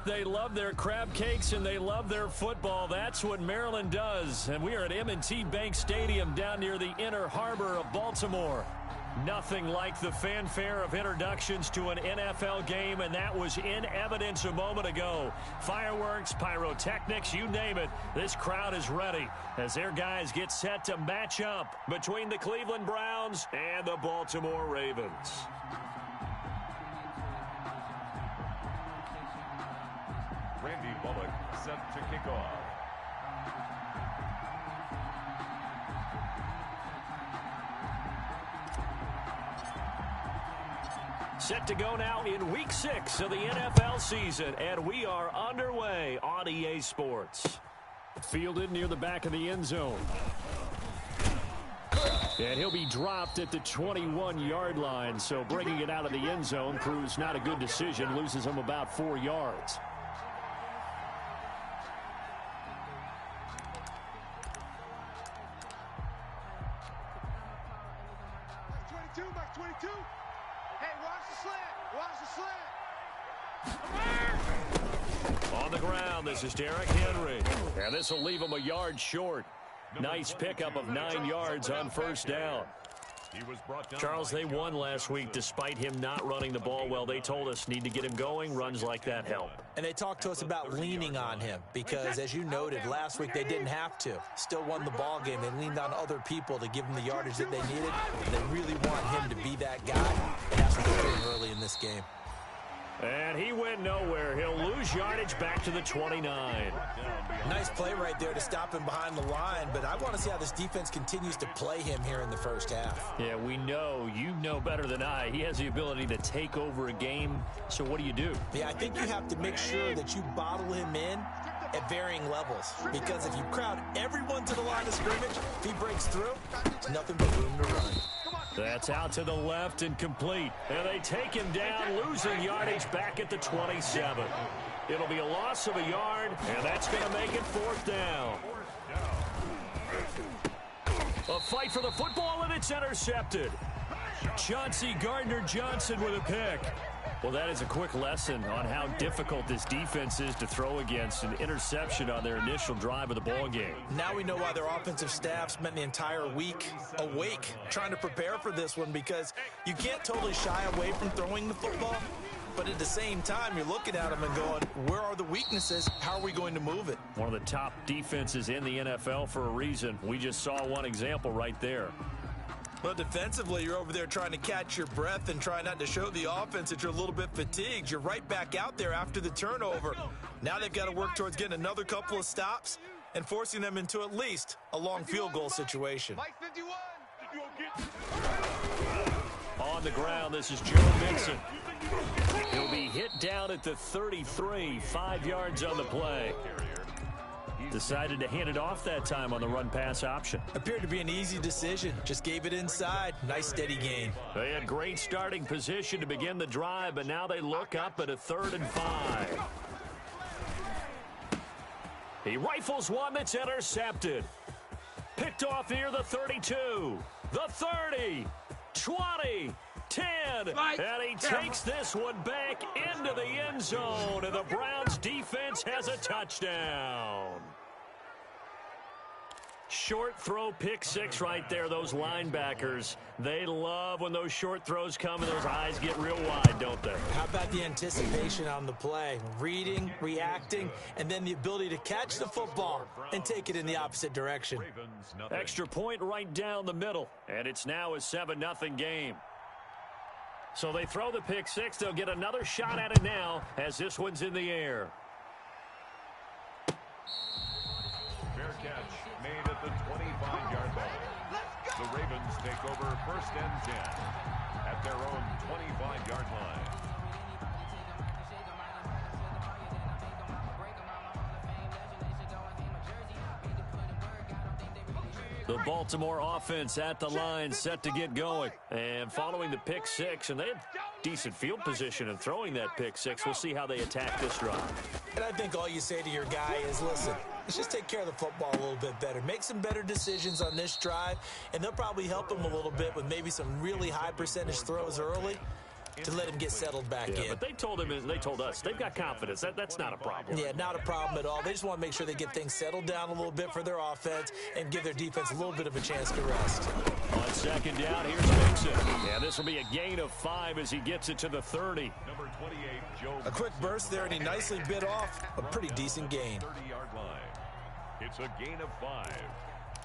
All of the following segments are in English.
They love their crab cakes and they love their football. That's what Maryland does. And we are at M&T Bank Stadium down near the Inner Harbor of Baltimore. Nothing like the fanfare of introductions to an NFL game, and that was in evidence a moment ago. Fireworks, pyrotechnics, you name it. This crowd is ready as their guys get set to match up between the Cleveland Browns and the Baltimore Ravens. Randy Bullock set to kick off. Set to go now in Week 6 of the NFL season, and we are underway on EA Sports. Fielded near the back of the end zone. And he'll be dropped at the 21-yard line, so bringing it out of the end zone proves not a good decision, loses him about 4 yards. On the ground, this is Derrick Henry. And this will leave him a yard short. Nice pickup of 9 yards on first down. Charles, they won last week despite him not running the ball well. They told us need to get him going. Runs like that help. And they talked to us about leaning on him because, as you noted, last week they didn't have to. Still won the ball game. They leaned on other people to give them the yardage that they needed. And they really want him to be that guy. And that's what they're doing early in this game. And he went nowhere. He'll lose yardage back to the 29. Nice play right there to stop him behind the line, but I want to see how this defense continues to play him here in the first half. Yeah, we know. You know better than I. He has the ability to take over a game, so what do? Yeah, I think you have to make sure that you bottle him in at varying levels, because if you crowd everyone to the line of scrimmage, if he breaks through, there's nothing but room to run. That's out to the left and complete. And they take him down, losing yardage back at the 27. It'll be a loss of a yard, and that's going to make it 4th down. A fight for the football, and it's intercepted. Chauncey Gardner-Johnson with a pick. Well, that is a quick lesson on how difficult this defense is to throw against. An interception on their initial drive of the ball game. Now we know why their offensive staff spent the entire week awake trying to prepare for this one, because you can't totally shy away from throwing the football. But at the same time, you're looking at them and going, where are the weaknesses? How are we going to move it? One of the top defenses in the NFL for a reason. We just saw one example right there. Well, defensively, you're over there trying to catch your breath and try not to show the offense that you're a little bit fatigued. You're right back out there after the turnover. Now they've got to work towards getting another couple of stops and forcing them into at least a long field goal situation. On the ground, this is Joe Mixon. He'll be hit down at the 33, 5 yards on the play. Decided to hand it off that time on the run-pass option. Appeared to be an easy decision. Just gave it inside. Nice steady gain. They had great starting position to begin the drive, but now they look up at a 3rd and 5. He rifles one that's intercepted. Picked off near the 32, the 30, 20, 10, and he takes this one back into the end zone, and the Browns defense has a touchdown. Short throw, pick 6 right there. Those linebackers, they love when those short throws come and those eyes get real wide, don't they? How about the anticipation on the play? Reading, reacting, and then the ability to catch the football and take it in the opposite direction. Extra point right down the middle, and it's now a 7-0 game. So they throw the pick 6. They'll get another shot at it now as this one's in the air. Fair catch made at the 25-yard line. The Ravens take over 1st and 10 at their own 25-yard line. The Baltimore offense at the line, set to get going. And following the pick 6, and they had decent field position in throwing that pick 6. We'll see how they attack this drive. And I think all you say to your guy is, listen, let's just take care of the football a little bit better. Make some better decisions on this drive, and they'll probably help him a little bit with maybe some really high percentage throws early. to let him get settled back in. But they told us they've got confidence. That's not a problem. Yeah, not a problem at all. They just want to make sure they get things settled down a little bit for their offense and give their defense a little bit of a chance to rest. On second down, here's Mixon. Yeah, this will be a gain of 5 as he gets it to the 30. Number 28, Joe. A quick burst there, and he nicely bit off a pretty decent gain. 30-yard line. It's a gain of 5.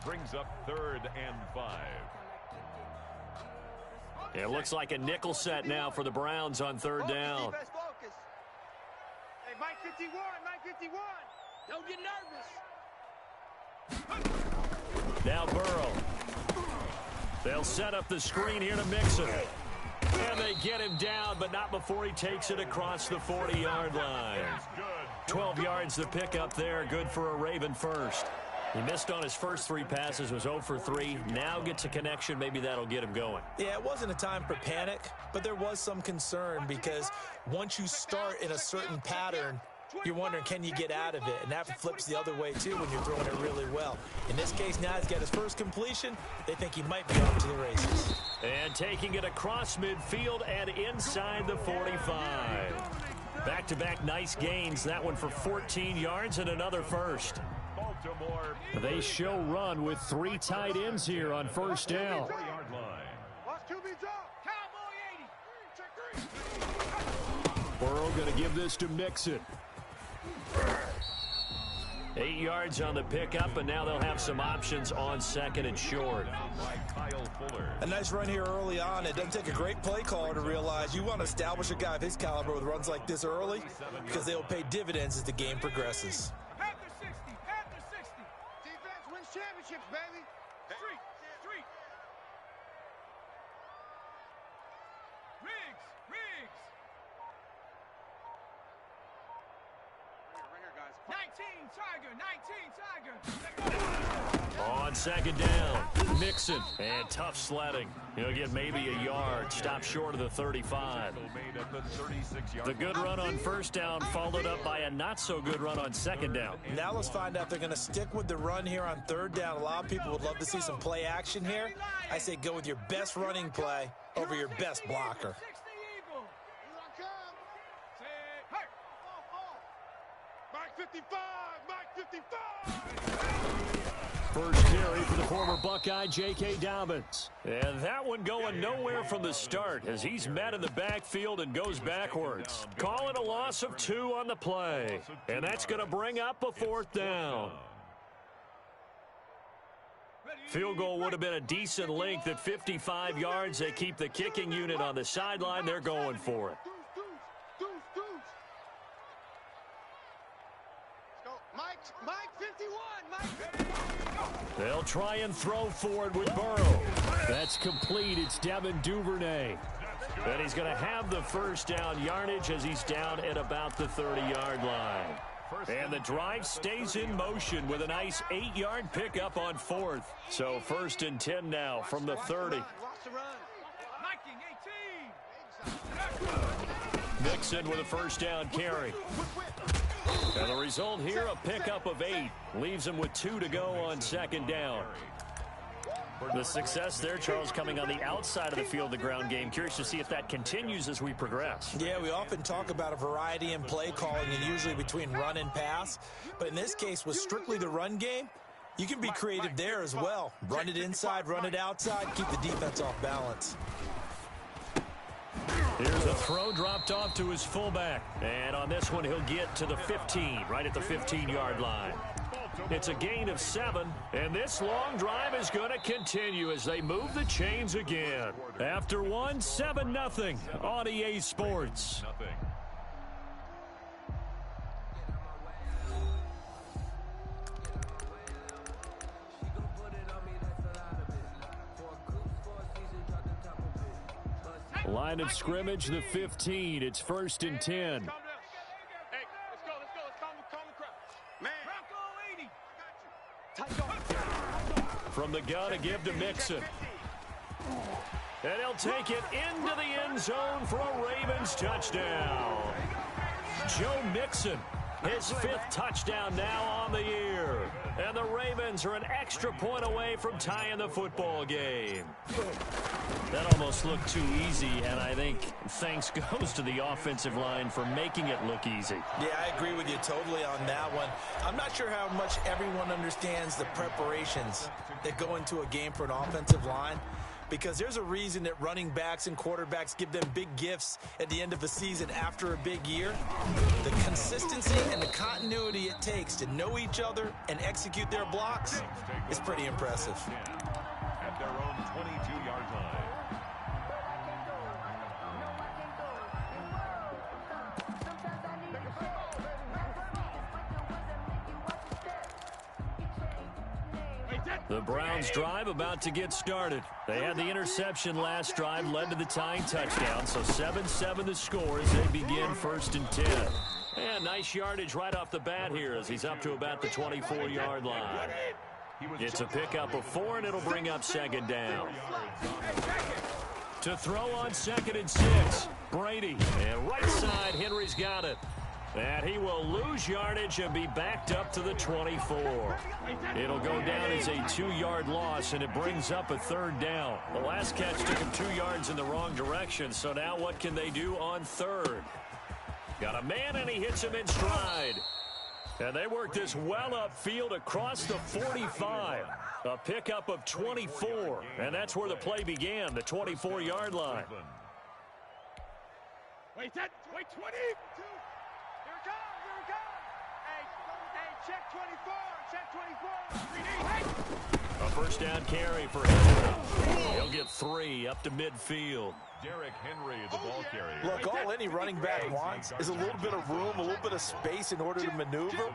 Brings up 3rd and 5. It looks like a nickel set now for the Browns on 3rd down. Hey, Mike 51, Mike 51. Don't get nervous. Now Burrow. They'll set up the screen here to Mixon. And they get him down, but not before he takes it across the 40-yard line. 12 yards to pick up there. Good for a Raven first. He missed on his first 3 passes, was 0 for 3. Now gets a connection. Maybe that'll get him going. Yeah, it wasn't a time for panic, but there was some concern because once you start in a certain pattern, you're wondering, can you get out of it? And that flips the other way, too, when you're throwing it really well. In this case, now he's got his first completion. They think he might be off to the races. And taking it across midfield and inside the 45. Back-to-back nice gains. That one for 14 yards and another first. They show run with 3 tight ends here on 1st down. Burrow going to give this to Mixon. 8 yards on the pickup, and now they'll have some options on 2nd and short. A nice run here early on. It doesn't take a great play caller to realize you want to establish a guy of his caliber with runs like this early because they will pay dividends as the game progresses. Championships, baby. Street. Riggs. Right here, guys. 19 Tiger. On 2nd down, Mixon. And tough sledding. He'll get maybe a yard. Stop short of the 35. The good run on 1st down followed up by a not-so-good run on 2nd down. Now let's find out if they're going to stick with the run here on 3rd down. A lot of people would love to see some play action here. I say go with your best running play over your best blocker. Mike 55. Mike 55. First carry for the former Buckeye, J.K. Dobbins. And that one going nowhere from the start as he's met in the backfield and goes backwards. Calling a loss of 2 on the play. And that's going to bring up a 4th down. Field goal would have been a decent length at 55 yards. They keep the kicking unit on the sideline. They're going for it. Mike 51. Mike 51. They'll try and throw forward with Burrow. That's complete. It's Devin Duvernay. And he's going to have the 1st down yardage as he's down at about the 30-yard line. And the drive stays in motion with a nice 8-yard pickup on 4th. So 1st and 10 now from the 30. Mixon with a 1st down carry. And the result here, a pickup of 8. Leaves him with 2 to go on 2nd down. The success there, Charles, coming on the outside of the field, the ground game. Curious to see if that continues as we progress. Yeah, we often talk about a variety in play calling and usually between run and pass. But in this case, with strictly the run game, you can be creative there as well. Run it inside, run it outside, keep the defense off balance. Here's a throw dropped off to his fullback. And on this one, he'll get to the 15, right at the 15-yard line. It's a gain of 7, and this long drive is going to continue as they move the chains again. After one, 7-0 on EA Sports. Line of scrimmage, the 15. It's 1st and 10. From the gun, a give to Mixon. And he'll take it into the end zone for a Ravens touchdown. Joe Mixon His 5th touchdown now on the year. And the Ravens are an extra point away from tying the football game. That almost looked too easy, and I think thanks goes to the offensive line for making it look easy. Yeah, I agree with you totally on that one. I'm not sure how much everyone understands the preparations that go into a game for an offensive line, because there's a reason that running backs and quarterbacks give them big gifts at the end of the season after a big year. The consistency and the continuity it takes to know each other and execute their blocks is pretty impressive. At their own 22-yard line. The Browns drive about to get started. They had the interception last drive, led to the tying touchdown, so 7-7 the score as they begin 1st and 10. And nice yardage right off the bat here as he's up to about the 24-yard line. It's a pickup of 4, and it'll bring up 2nd down. To throw on 2nd and 6, Brady. And right side, Henry's got it. And he will lose yardage and be backed up to the 24. It'll go down as a 2-yard loss, and it brings up a 3rd down. The last catch took him 2 yards in the wrong direction, so now what can they do on 3rd? Got a man, and he hits him in stride. And they work this well upfield across the 45. A pickup of 24, and that's where the play began, the 24-yard line. Wait, 20. Here it comes. Hey, check 24. Check 24. A 1st down carry for Henry. He'll get 3 up to midfield. Derrick Henry, the ball carrier. Look, all any running back wants is a little bit of room, a little bit of space in order to maneuver,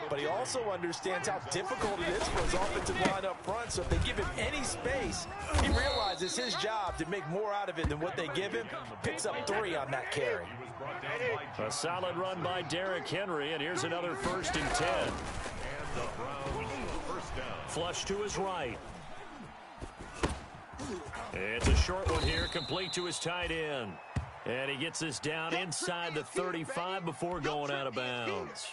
but he also understands how difficult it is for his offensive line up front, so if they give him any space, he realizes his job to make more out of it than what they give him, picks up 3 on that carry. A solid run by Derrick Henry, and here's another 1st and 10. And the Browns, 1st down. Flush to his right. It's a short one here, complete to his tight end. And he gets this down inside the 35 before going out of bounds.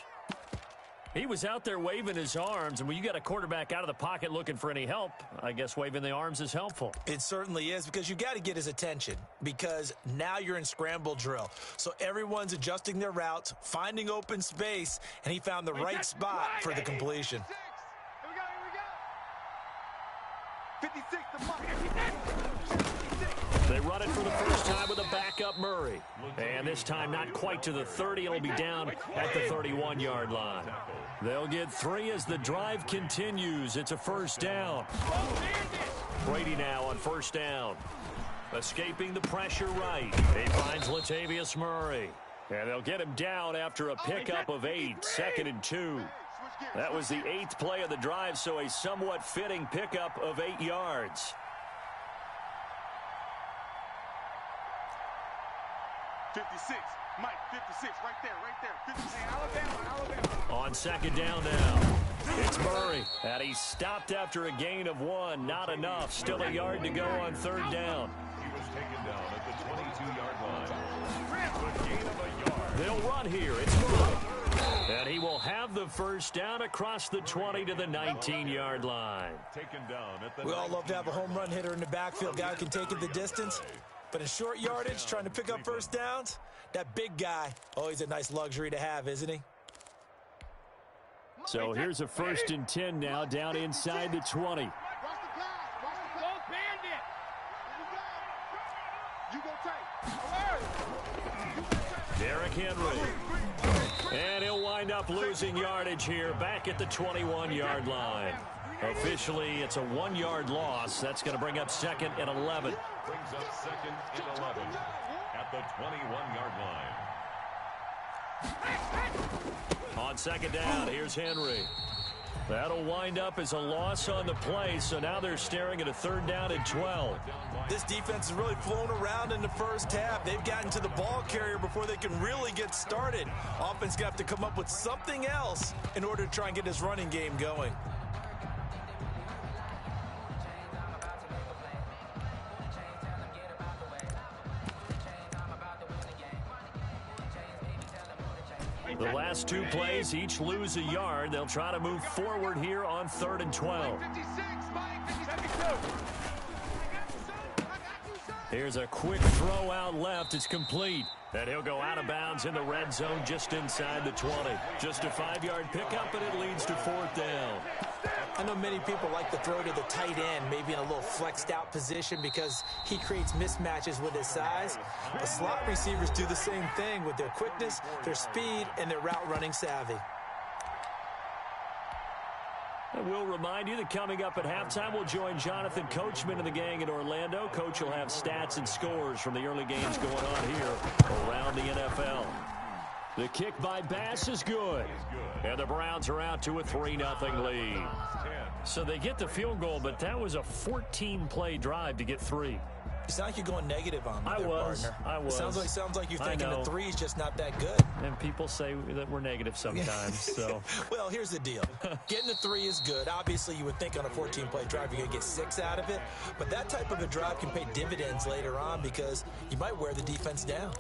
He was out there waving his arms, and when you got a quarterback out of the pocket looking for any help, I guess waving the arms is helpful. It certainly is, because you got to get his attention, because now you're in scramble drill. So everyone's adjusting their routes, finding open space, and he found the right spot for the completion. Here we go. 56 the mark. They run it for the first time with a backup Murray. And this time not quite to the 30. It'll be down at the 31-yard line. They'll get 3 as the drive continues. It's a 1st down. Brady now on 1st down. Escaping the pressure right. He finds Latavius Murray. And they'll get him down after a pickup of 8. 2nd and 2. That was the 8th play of the drive, so a somewhat fitting pickup of 8 yards. 56, Mike, 56, right there. 56, Alabama. On 2nd down now, it's Murray. And he stopped after a gain of 1. Not enough. Still a yard to go on 3rd down. He was taken down at the 22-yard line. The gain of a yard. They'll run here. It's Murray. And he will have the 1st down across the 20 to the 19-yard line. Taken down at the We all love to have a home run hitter in the backfield, guy who can take it the distance. But in short yardage, trying to pick up 1st downs, that big guy, always a nice luxury to have, isn't he? So here's a 1st and 10 now, down inside the 20. Derrick Henry. And he'll wind up losing yardage here, back at the 21-yard line. Officially, it's a 1-yard loss. That's going to bring up 2nd and 11. brings up 2nd and 11 at the 21-yard line. On 2nd down, here's Henry. That'll wind up as a loss on the play, so now they're staring at a 3rd down and 12. This defense has really flown around in the first half. They've gotten to the ball carrier before they can really get started. Offense got to come up with something else in order to try and get this running game going. The last two plays each lose a yard. They'll try to move forward here on 3rd and 12. Here's a quick throw out left. It's complete. And he'll go out of bounds in the red zone just inside the 20. Just a 5-yard pickup, and it leads to 4th down. I know many people like to throw to the tight end, maybe in a little flexed out position because he creates mismatches with his size. The slot receivers do the same thing with their quickness, their speed, and their route running savvy. And we'll remind you that coming up at halftime, we'll join Jonathan Coachman and the gang in Orlando. Coach will have stats and scores from the early games going on here around the NFL. The kick by Bass is good. And the Browns are out to a 3-0 lead. So they get the field goal, but that was a 14-play drive to get 3. You sound like you're going negative on me I was. Sounds like you're thinking the 3 is just not that good. And people say that we're negative sometimes. So, well, here's the deal. Getting the 3 is good. Obviously, you would think on a 14-play drive you're going to get 6 out of it. But that type of a drive can pay dividends later on because you might wear the defense down.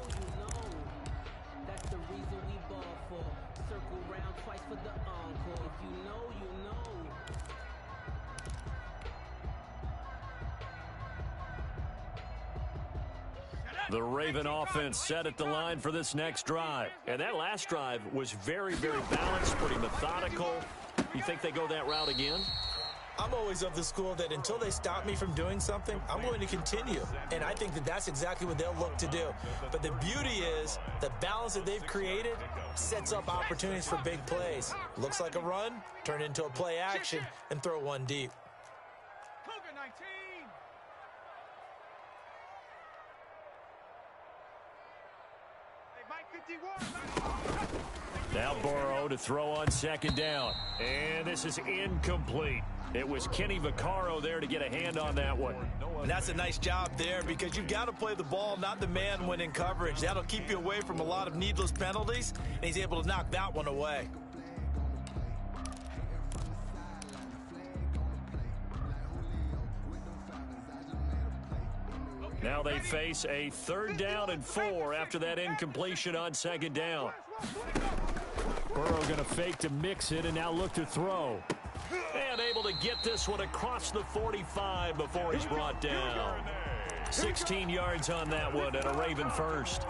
The Raven offense set at the line for this next drive. And that last drive was very, very balanced, pretty methodical. You think they go that route again? I'm always of the school that until they stop me from doing something, I'm going to continue. And I think that that's exactly what they'll look to do. But the beauty is the balance that they've created sets up opportunities for big plays. Looks like a run, turn it into a play action, and throw one deep. Now Burrow to throw on 2nd down. And this is incomplete. It was Kenny Vaccaro there to get a hand on that one. And that's a nice job there because you've got to play the ball, not the man when in coverage. That'll keep you away from a lot of needless penalties, and he's able to knock that one away. Now they face a 3rd down and 4 after that incompletion on 2nd down. Burrow going to fake to mix it and now look to throw. And able to get this one across the 45 before he's brought down. 16 yards on that one and a Raven first.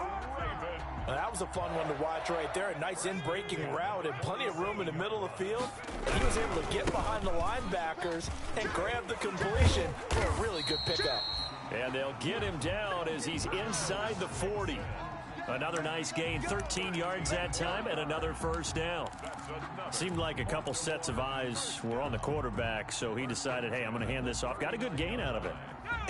Well, that was a fun one to watch right there. A nice in-breaking route and plenty of room in the middle of the field. He was able to get behind the linebackers and grab the completion for a really good pickup. And they'll get him down as he's inside the 40. Another nice gain, 13 yards that time, and another first down. Seemed like a couple sets of eyes were on the quarterback, so he decided, hey, I'm going to hand this off. Got a good gain out of it.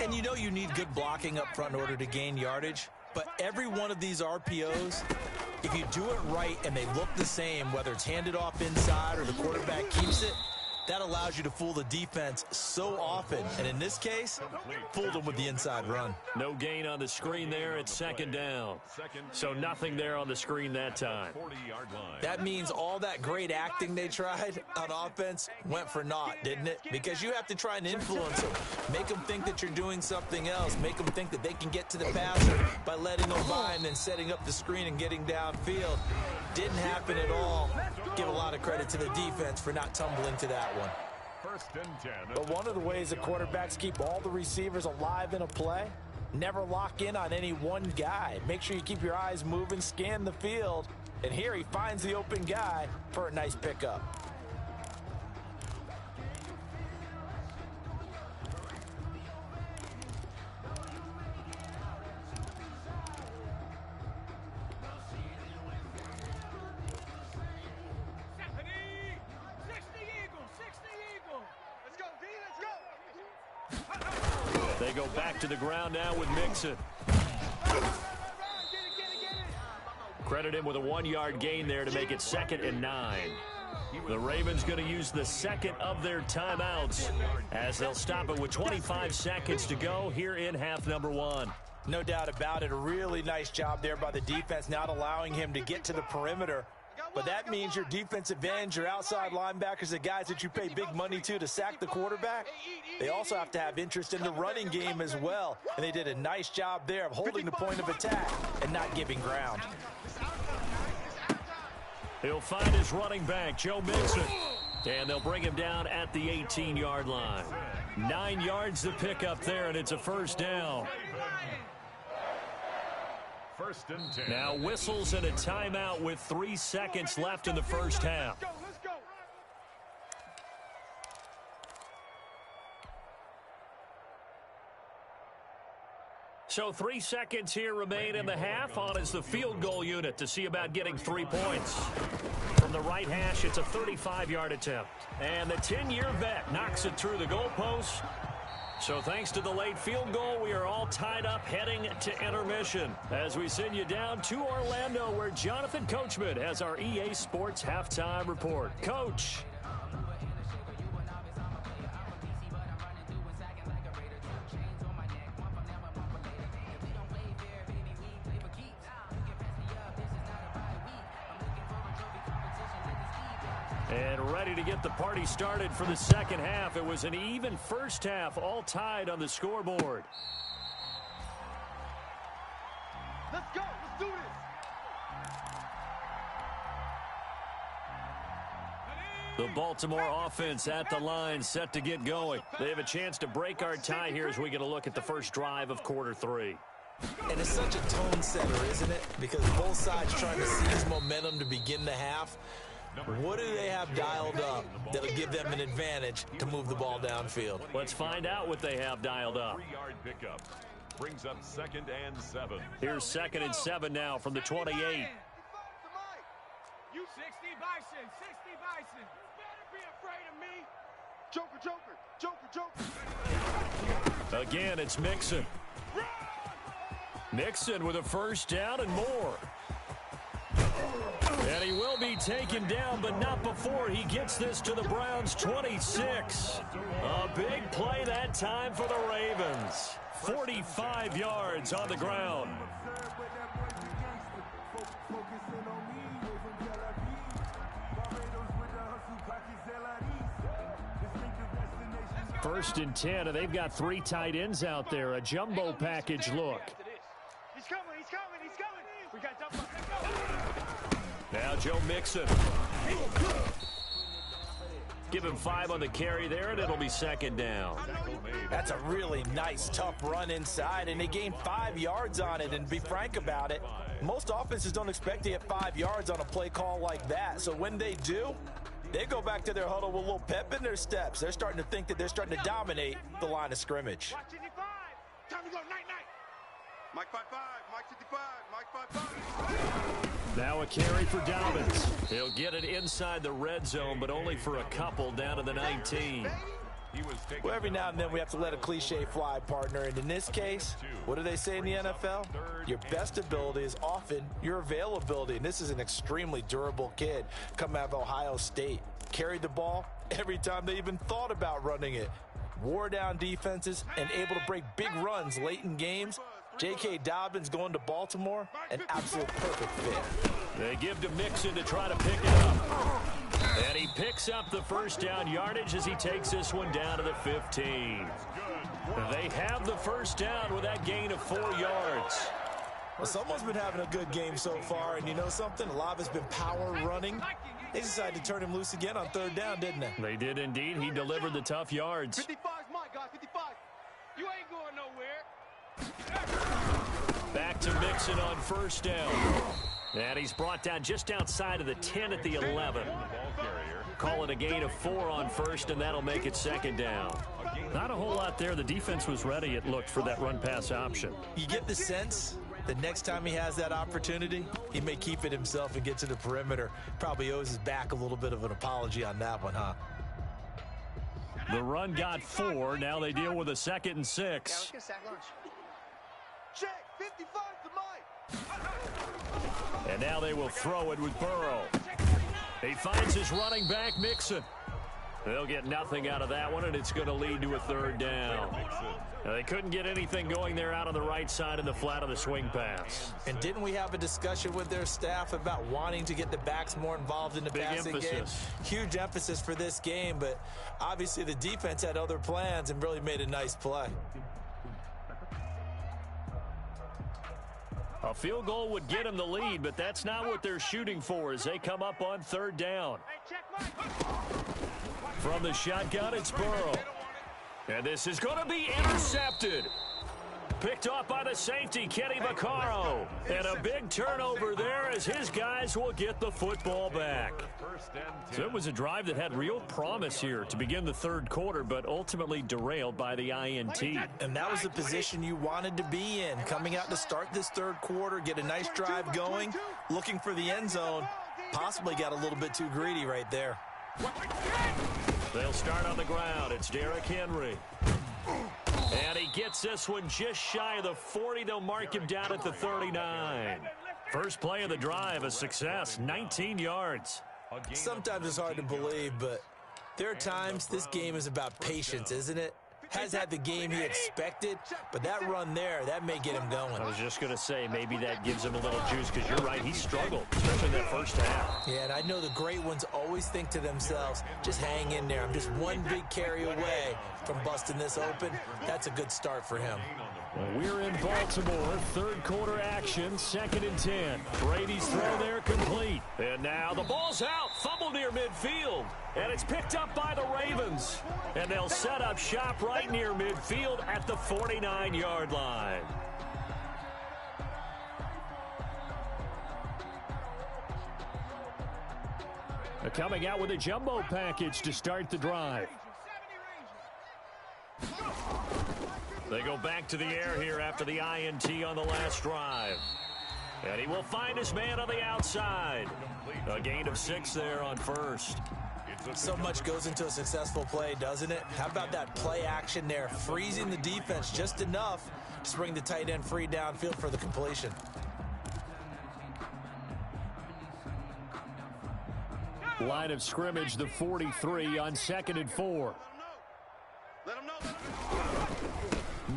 And you know you need good blocking up front in order to gain yardage. But every one of these RPOs, if you do it right and they look the same, whether it's handed off inside or the quarterback keeps it, that allows you to fool the defense so often. And in this case, fooled them with the inside run. No gain on the screen there at 2nd down. So nothing there on the screen that time. That means all that great acting they tried on offense went for naught, didn't it? Because you have to try and influence them. Make them think that you're doing something else. Make them think that they can get to the passer by letting them by and then setting up the screen and getting downfield. Didn't happen at all. Give a lot of credit to the defense for not tumbling to that one. 1st and 10. But one of the ways that quarterbacks keep all the receivers alive in a play, never lock in on any one guy. Make sure you keep your eyes moving, scan the field, and here he finds the open guy for a nice pickup. They go back to the ground now with Mixon. Credit him with a 1-yard gain there to make it 2nd and 9. The Ravens going to use the 2nd of their timeouts as they'll stop it with 25 seconds to go here in half number 1. No doubt about it. A really nice job there by the defense, not allowing him to get to the perimeter. But that means your defensive ends, your outside linebackers, the guys that you pay big money to sack the quarterback, they also have to have interest in the running game as well. And they did a nice job there of holding the point of attack and not giving ground. He'll find his running back, Joe Mixon. And they'll bring him down at the 18-yard line. 9 yards to pick up there, and it's a first down. First and 10. Now whistles and a timeout with 3 seconds left in the first half. Let's go. So 3 seconds here remain in the half. On is the field goal unit to see about getting 3 points. From the right hash, it's a 35-yard attempt. And the 10-year vet knocks it through the goalpost. So thanks to the late field goal, we are all tied up heading to intermission. As we send you down to Orlando, where Jonathan Coachman has our EA Sports halftime report. Coach. And ready to get the party started for the second half. It was an even first half, all tied on the scoreboard. Let's go. Let's do this. The Baltimore offense at the line, set to get going. They have a chance to break our tie here as we get a look at the first drive of quarter 3. And it's such a tone setter, isn't it? Because both sides trying to seize momentum to begin the half. What do they have dialed up that'll give them an advantage to move the ball downfield? Let's find out what they have dialed up. 3-yard pickup brings up 2nd and 7. Here's 2nd and 7 now from the 28. You 60 Bison. 60 Bison. You better be afraid of me. Joker. Again, it's Mixon. Mixon with a first down and more. And he will be taken down, but not before he gets this to the Browns' 26. A big play that time for the Ravens. 45 yards on the ground. First and 10, and they've got 3 tight ends out there. A jumbo package look. He's coming. We got double. Now Joe Mixon. Give him 5 on the carry there, and it'll be 2nd down. That's a really nice, tough run inside, and they gained 5 yards on it. And be frank about it, most offenses don't expect to get 5 yards on a play call like that. So when they do, they go back to their huddle with a little pep in their steps. They're starting to think that they're starting to dominate the line of scrimmage. Watch 55. Time to go. Night. Mike 5-5. Mike 55. Mike 5-5. Now a carry for Dobbins. He'll get it inside the red zone, but only for a couple down to the 19. Well, every now and then we have to let a cliche fly, partner. And in this case, what do they say in the NFL? Your best ability is often your availability. And this is an extremely durable kid coming out of Ohio State. Carried the ball every time they even thought about running it. Wore down defenses and able to break big runs late in games. J.K. Dobbins going to Baltimore, an absolute perfect fit. They give to Mixon to try to pick it up. And he picks up the first down yardage as he takes this one down to the 15. They have the first down with that gain of 4 yards. Well, someone's been having a good game so far, and you know something? A lot has been power running. They decided to turn him loose again on 3rd down, didn't they? They did indeed. He delivered the tough yards. 55's my guy. 55. You ain't going nowhere. Back to Mixon on first down. And he's brought down just outside of the 10 at the 11. Call it a gain of 4 on first, and that'll make it 2nd down. Not a whole lot there. The defense was ready, it looked, for that run-pass option. You get the sense that next time he has that opportunity, he may keep it himself and get to the perimeter. Probably owes his back a little bit of an apology on that one, huh? The run got 4. Now they deal with a 2nd and 6. Check. 55 to Mike. And now they will throw it with Burrow. He finds his running back, Mixon. They'll get nothing out of that one, and it's going to lead to a 3rd down. Now, they couldn't get anything going there out on the right side in the flat of the swing pass. And didn't we have a discussion with their staff about wanting to get the backs more involved in the passing game? Huge emphasis for this game, but obviously the defense had other plans and really made a nice play. A field goal would get them the lead, but that's not what they're shooting for as they come up on third down. From the shotgun, it's Burrow. And this is going to be intercepted. Picked off by the safety, Kenny Vaccaro. And a big turnover there as his guys will get the football back. So it was a drive that had real promise here to begin the third quarter, but ultimately derailed by the INT. And that was the position you wanted to be in. Coming out to start this third quarter, get a nice drive going, looking for the end zone. Possibly got a little bit too greedy right there. They'll start on the ground. It's Derrick Henry. And he gets this one just shy of the 40. They'll mark him down at the 39. First play of the drive, a success, 19 yards. Sometimes it's hard to believe, but there are times this game is about patience, isn't it? Has had the game he expected, but that run there, that may get him going. I was just going to say, maybe that gives him a little juice, because you're right, he struggled, especially in that first half. Yeah, and I know the great ones always think to themselves, just hang in there. I'm just one big carry away from busting this open. That's a good start for him. We're in Baltimore, third quarter action, 2nd and 10. Brady's throw there complete. And now the ball's out, fumble near midfield. And it's picked up by the Ravens. And they'll set up shop right near midfield at the 49-yard line. They're coming out with a jumbo package to start the drive. They go back to the air here after the INT on the last drive. And he will find his man on the outside. A gain of 6 there on first. So much goes into a successful play, doesn't it? How about that play action there, freezing the defense just enough to bring the tight end free downfield for the completion. Line of scrimmage, the 43 on 2nd and 4. Let him know.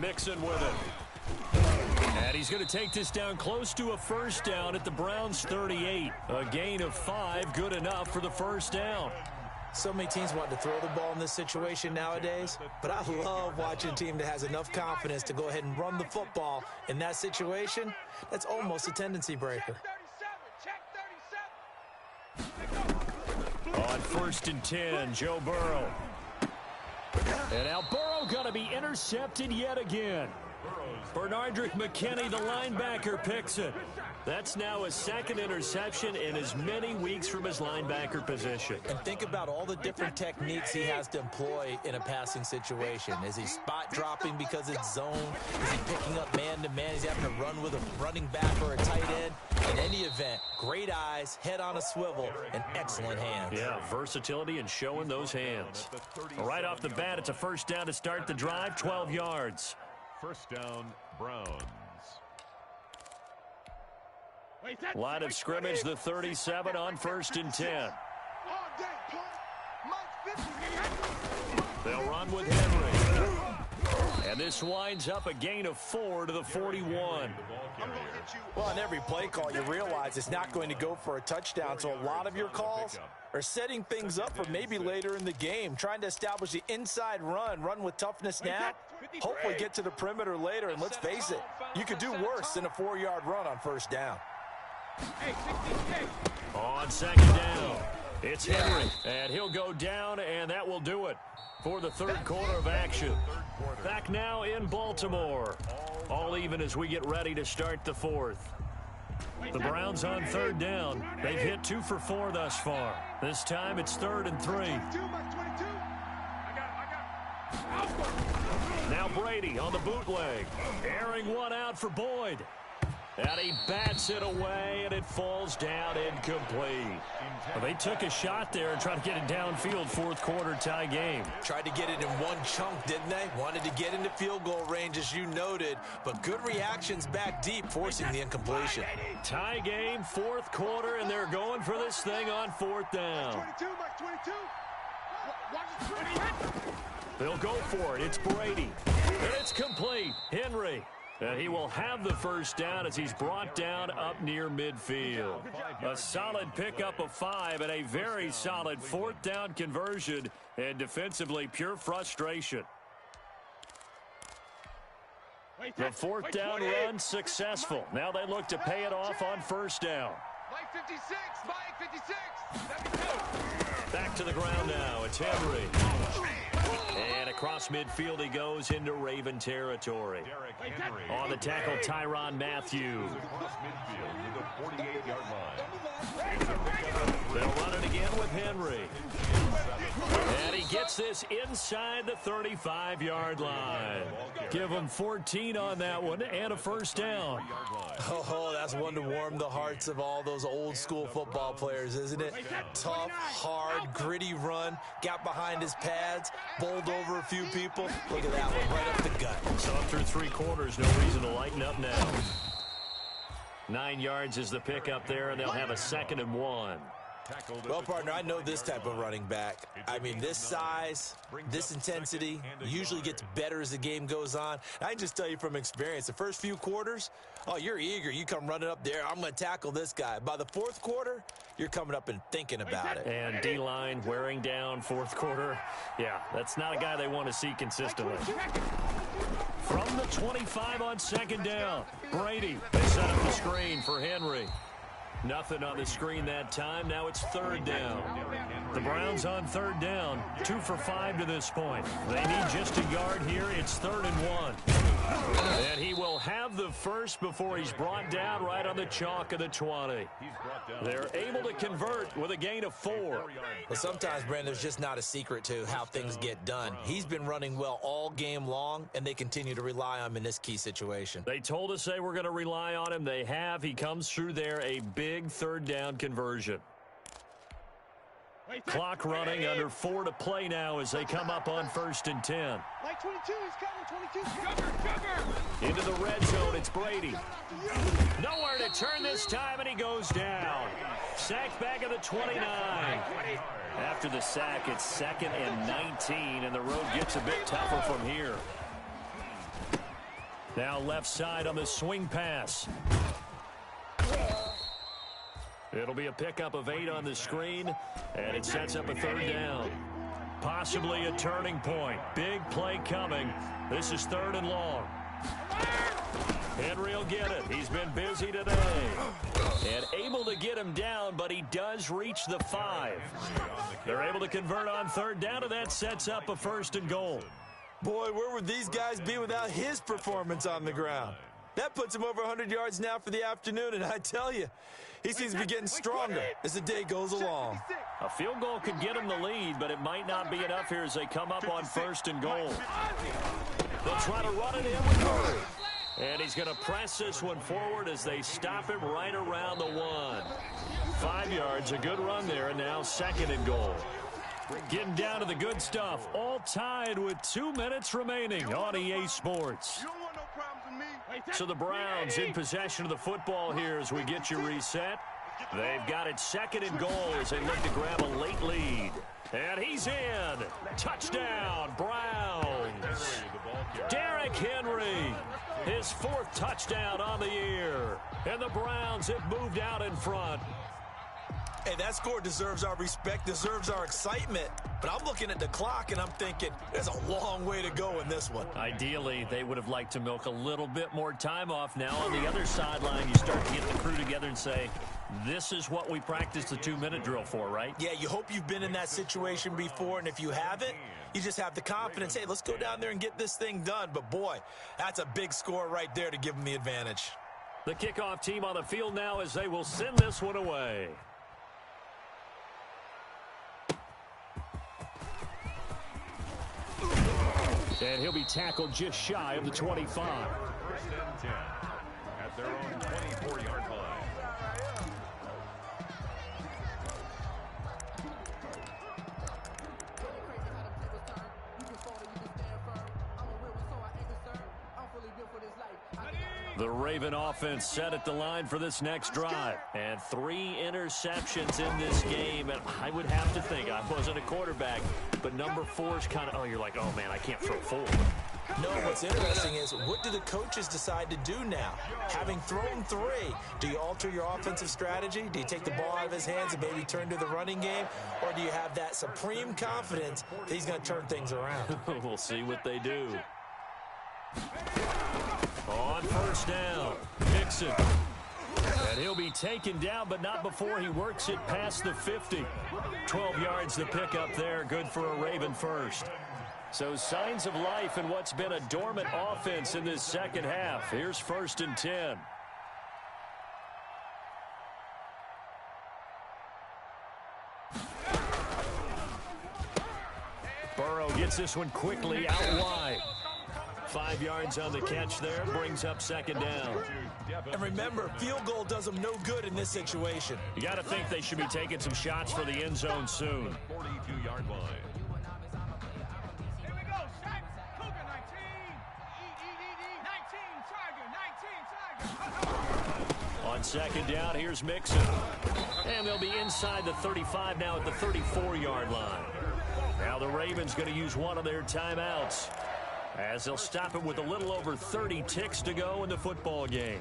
Mixon with it. And he's going to take this down close to a first down at the Browns' 38. A gain of 5, good enough for the first down. So many teams want to throw the ball in this situation nowadays, but I love watching a team that has enough confidence to go ahead and run the football in that situation. That's almost a tendency breaker. On 1st and 10, Joe Burrow. And now Burrow going to be intercepted yet again. Bernardrick McKinney, the linebacker, picks it. That's now his 2nd interception in as many weeks from his linebacker position. And think about all the different techniques he has to employ in a passing situation. Is he spot dropping because it's zone? Is he picking up man-to-man? Is he having to run with a running back or a tight end? In any event, great eyes, head on a swivel, and excellent hands. Yeah, versatility and showing those hands. Right off the bat, it's a first down to start the drive, 12 yards. First down, Browns. Line of scrimmage, the 37 on 1st and 10. They'll run with Henry. And this winds up a gain of 4 to the 41. Well, on every play call, you realize it's not going to go for a touchdown, so a lot of your calls are setting things up for maybe later in the game, trying to establish the inside run with toughness now, hopefully get to the perimeter later, and let's face it, you could do worse than a 4-yard run on first down. On 2nd down, it's Henry, and he'll go down, and that will do it for the third quarter of action. Back now in Baltimore. All even as we get ready to start the fourth. The Browns on 3rd down. They've hit 2 for 4 thus far. This time it's 3rd and 3. Now Brady on the bootleg. Airing one out for Boyd. And he bats it away, and it falls down incomplete. Well, they took a shot there and tried to get it downfield, 4th quarter tie game. Tried to get it in one chunk, didn't they? Wanted to get into field goal range, as you noted, but good reactions back deep, forcing the incompletion. Tie game, 4th quarter, and they're going for this thing on 4th down. They'll go for it. It's Brady. And it's complete. Henry. And he will have the first down as he's brought down up near midfield. A solid pickup of 5 and a very solid 4th down conversion, and defensively pure frustration. The fourth down run successful. Now they look to pay it off on first down. Mike 56, Mike 56. Back to the ground now. It's Henry. And across midfield he goes into Raven territory. On the tackle, Tyrann Mathieu. Across midfield to the 48-yard line. They'll run it again with Henry. And he gets this inside the 35-yard line. Give him 14 on that one and a first down. Oh, that's one to warm the hearts of all those old-school football players, isn't it? Tough, hard, gritty run. Got behind his pads, bowled over a few people. Look at that one, right up the gut. So up through three quarters, no reason to lighten up now. 9 yards is the pickup there, and they'll have a 2nd and 1. Well, partner, I know this type of running back. I mean, this size, this intensity usually gets better as the game goes on. I can just tell you from experience, the first few quarters, oh, you're eager. You come running up there, I'm going to tackle this guy. By the fourth quarter, you're coming up and thinking about it. And D-line wearing down fourth quarter. Yeah, that's not a guy they want to see consistently. From the 25 on 2nd down, Brady. They set up the screen for Henry. Nothing on the screen that time. Now it's 3rd down. The Browns on 3rd down. 2 for 5 to this point. They need just a yard here. It's 3rd and 1. And he will have the first before he's brought down right on the chalk of the 20. They're able to convert with a gain of 4. Well, sometimes, Brandon, there's just not a secret to how things get done. He's been running well all game long, and they continue to rely on him in this key situation. They told us they were going to rely on him. They have. He comes through there, a big 3rd down conversion. Clock running, under 4 to play now as they come up on 1st and 10. Mike 22, he's coming, 22. Into the red zone, it's Brady. Nowhere to turn this time, and he goes down. Sacked back at the 29. After the sack, it's 2nd and 19, and the road gets a bit tougher from here. Now left side on the swing pass. It'll be a pickup of 8 on the screen, and it sets up a 3rd down. Possibly a turning point. Big play coming. This is 3rd and long. Henry will get it. He's been busy today. And able to get him down, but he does reach the 5. They're able to convert on 3rd down, and that sets up a 1st and goal. Boy, where would these guys be without his performance on the ground? That puts him over 100 yards now for the afternoon, and I tell you, he seems to be getting stronger as the day goes along. A field goal could get him the lead, but it might not be enough here as they come up on 1st and goal. They'll try to run it in with Murray. And he's going to press this one forward as they stop him right around the 1. 5 yards, a good run there, and now 2nd and goal. Getting down to the good stuff, all tied with 2 minutes remaining on EA Sports. So the Browns in possession of the football here as we get you reset. They've got it 2nd and goal as they look to grab a late lead. And he's in. Touchdown, Browns. Derrick Henry, his 4th touchdown on the year. And the Browns have moved out in front. Hey, that score deserves our respect, deserves our excitement. But I'm looking at the clock, and I'm thinking there's a long way to go in this one. Ideally, they would have liked to milk a little bit more time off. Now on the other sideline, you start to get the crew together and say, this is what we practiced the 2-minute drill for, right? Yeah, you hope you've been in that situation before, and if you haven't, you just have the confidence, hey, let's go down there and get this thing done. But, boy, that's a big score right there to give them the advantage. The kickoff team on the field now as they will send this one away. And he'll be tackled just shy of the 25. 1st and 10 at their own 24-yard line. The Raven offense set at the line for this next drive. And 3 interceptions in this game. And I would have to think, I wasn't a quarterback, but number 4 is kind of, oh, you're like, oh, man, I can't throw 4. No, what's interesting is what do the coaches decide to do now? Having thrown 3, do you alter your offensive strategy? Do you take the ball out of his hands and maybe turn to the running game? Or do you have that supreme confidence that he's going to turn things around? We'll see what they do. On first down, Mixon. And he'll be taken down, but not before he works it past the 50. 12 yards to pick up there, good for a Raven first. So signs of life in what's been a dormant offense in this second half. Here's 1st and 10. Burrow gets this one quickly out wide. 5 yards on the catch there, brings up 2nd down. And remember, field goal does them no good in this situation. You got to think they should be taking some shots for the end zone soon. 42-yard line. Here we go, Shaq. Cougar 19. 19, Tiger. On 2nd down, here's Mixon. And they'll be inside the 35 now at the 34-yard line. Now the Ravens going to use one of their timeouts, as they'll stop it with a little over 30 ticks to go in the football game.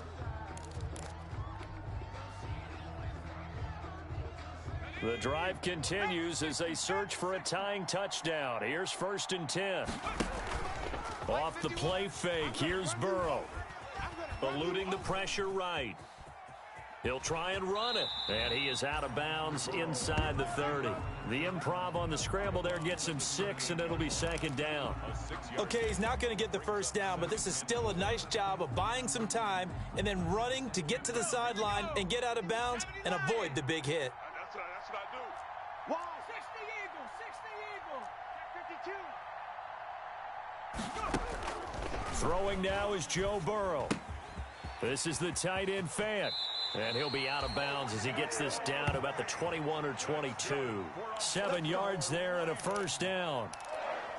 The drive continues as they search for a tying touchdown. Here's 1st and 10. Off the play fake, here's Burrow. Eluding the pressure right. He'll try and run it, and he is out of bounds inside the 30. The improv on the scramble there gets him 6, and it'll be 2nd down. Okay, he's not going to get the first down, but this is still a nice job of buying some time and then running to get to the sideline and get out of bounds and avoid the big hit. That's what I do. Wall. 60 Eagles. 52. Throwing now is Joe Burrow. This is the tight end Fant. And he'll be out of bounds as he gets this down to about the 21 or 22. 7 yards there and a first down.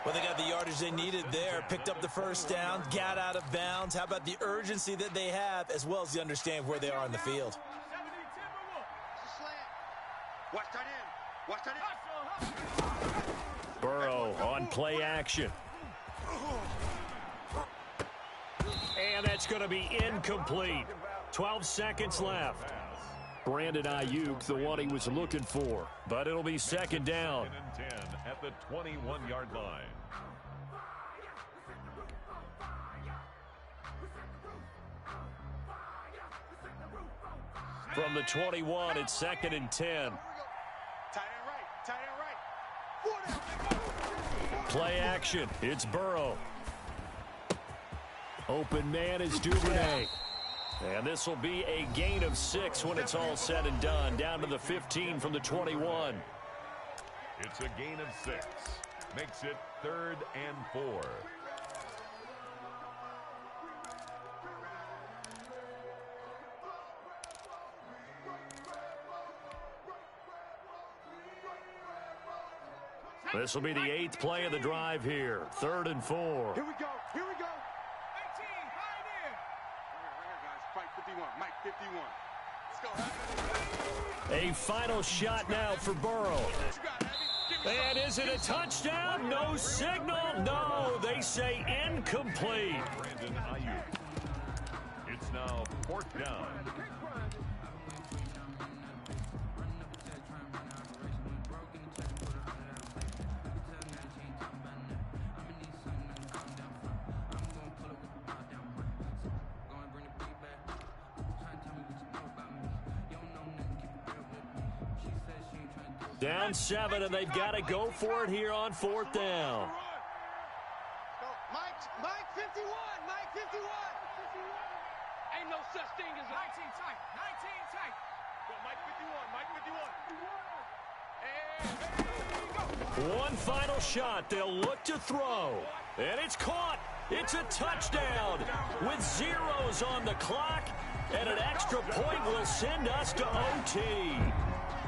Well, they got the yardage they needed there, picked up the first down, got out of bounds. How about the urgency that they have, as well as the understanding of where they are on the field? 70 Timberwolves. Watch tight end. Watch tight end. Burrow on play action. And that's going to be incomplete. 12 seconds left. Brandon Ayuk, the one he was looking for. But it'll be 2nd down. 10 at the 21-yard line. From the 21, it's 2nd and 10. Tight end right. Tight end right. Play action. It's Burrow. Open man is Duvernay. And this will be a gain of 6 when it's all said and done. Down to the 15 from the 21. It's a gain of 6. Makes it 3rd and 4. This will be the 8th play of the drive here. 3rd and 4. Here we go. Here we go. 18, Pioneer. Right here, guys. Fight 51. Mike 51. Let's go, Happy. A final shot now for Burrow. What you got, Happy? Give me And is it a touchdown? No signal. No, they say incomplete. Brandon Ayuk. It's now 4th down. Down 7, and they've got to go for it here on 4th down. Go. Mike 51. Mike 51. Ain't no such thing as 19 tight. 19 tight. Go, Mike 51. Mike 51. And One final shot. They'll look to throw. And it's caught. It's a touchdown with zeros on the clock. And an extra point will send us to OT.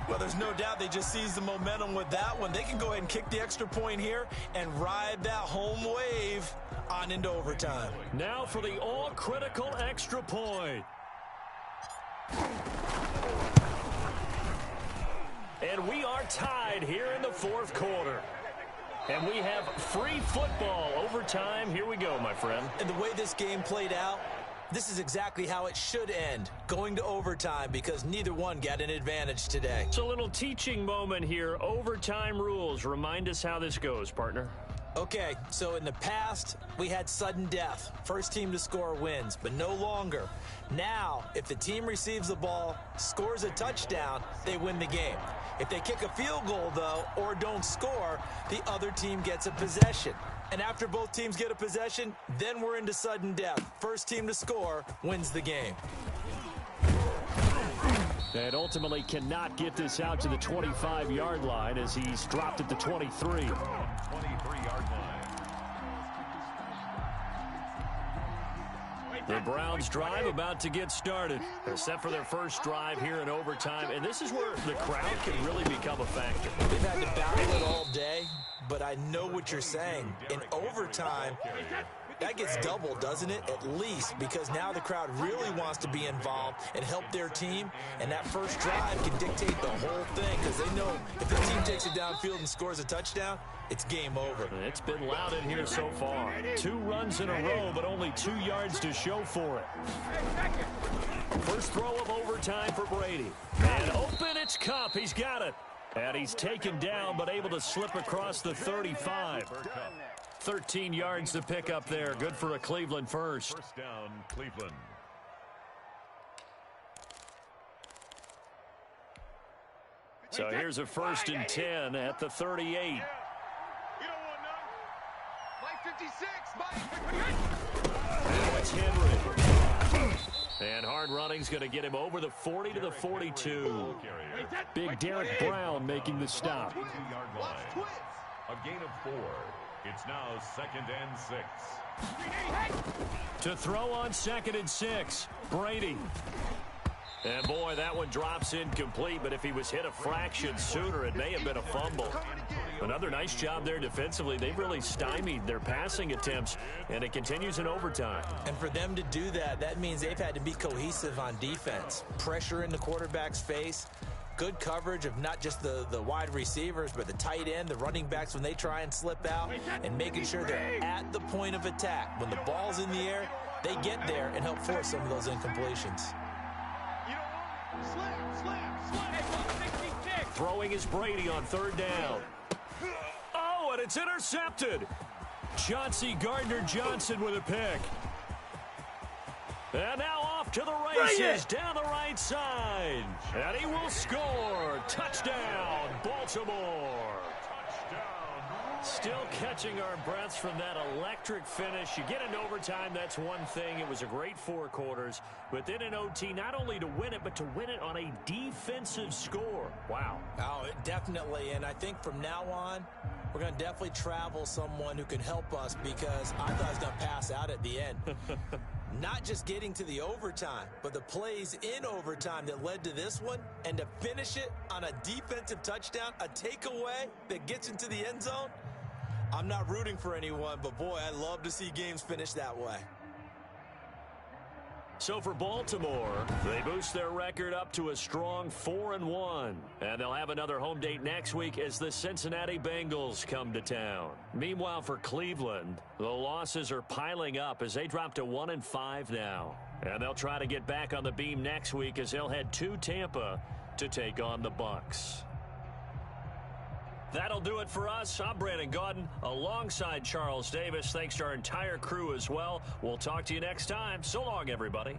Well, there's no doubt they just seized the momentum with that one. They can go ahead and kick the extra point here and ride that home wave on into overtime. Now for the all-critical extra point. And we are tied here in the 4th quarter. And we have free football overtime. Here we go, my friend. And the way this game played out, this is exactly how it should end, going to overtime, because neither one got an advantage today. It's a little teaching moment here. Overtime rules. Remind us how this goes, partner. Okay, so in the past, we had sudden death. First team to score wins, but no longer. Now, if the team receives the ball, scores a touchdown, they win the game. If they kick a field goal, though, or don't score, the other team gets a possession. And after both teams get a possession, then we're into sudden death. First team to score wins the game. And ultimately cannot get this out to the 25-yard line as he's dropped at the 23. 23-yard line. The Browns drive about to get started. They're set for their first drive here in overtime, and this is where the crowd can really become a factor. They've had to battle it all day, but I know what you're saying. In overtime, that gets doubled, doesn't it? At least, because now the crowd really wants to be involved and help their team, and that first drive can dictate the whole thing because they know if the team takes it downfield and scores a touchdown, it's game over. It's been loud in here so far. 2 runs in a row, but only 2 yards to show for it. First throw of overtime for Brady. And open, it's Kupp. He's got it. And he's taken down, but able to slip across the 35. 13 yards to pick up there. Good for a Cleveland first. First down, Cleveland. So here's a 1st and 10 at the 38. You don't want none. Mike 56. Now it's Henry. And hard running's going to get him over the 40 to the 42. Big Derek Brown making the stop. 2-yard line. A gain of 4. It's now 2nd and 6. To throw on 2nd and 6, Brady. And boy, that one drops incomplete, but if he was hit a fraction sooner, it may have been a fumble. Another nice job there defensively. They've really stymied their passing attempts, and it continues in overtime. And for them to do that, that means they've had to be cohesive on defense. Pressure in the quarterback's face. Good coverage of not just the wide receivers, but the tight end, the running backs when they try and slip out, and making sure they're at the point of attack. When the ball's in the air, they get there and help force some of those incompletions. Throwing is Brady on 3rd down. Oh, and it's intercepted. Chauncey Gardner-Johnson with a pick. And now off to the races, down the right side. And he will score. Touchdown, Baltimore. Still catching our breaths from that electric finish. You get into overtime, that's one thing. It was a great 4 quarters. But then in OT, not only to win it, but to win it on a defensive score. Wow. Oh, definitely. And I think from now on, we're going to definitely travel someone who can help us because I thought I was going to pass out at the end. Not just getting to the overtime, but the plays in overtime that led to this one, and to finish it on a defensive touchdown, a takeaway that gets into the end zone. I'm not rooting for anyone, but boy, I love to see games finish that way. So for Baltimore, they boost their record up to a strong 4-1. And they'll have another home date next week as the Cincinnati Bengals come to town. Meanwhile, for Cleveland, the losses are piling up as they drop to 1-5 now. And they'll try to get back on the beam next week as they'll head to Tampa to take on the Bucs. That'll do it for us. I'm Brandon Gaudin alongside Charles Davis. Thanks to our entire crew as well. We'll talk to you next time. So long, everybody.